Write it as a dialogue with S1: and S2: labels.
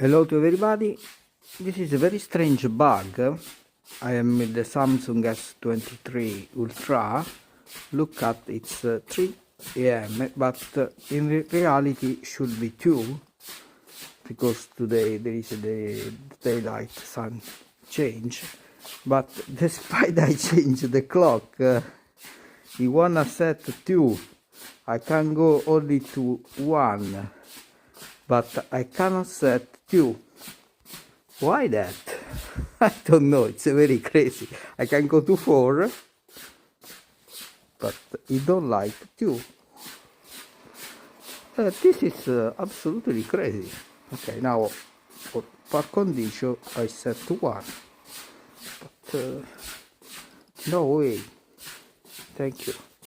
S1: Hello to everybody. This is a very strange bug. I am with the Samsung S23 Ultra. Look at it's 3 a.m. but in reality should be 2 because today there is the daylight sun change. But despite I change the clock, you wanna set 2. I can go only to 1. But I cannot set 2. Why that? I don't know, it's very crazy. I can go to 4, but it don't like 2. This is absolutely crazy. Okay, now for par condition I set to 1. But no way. Thank you.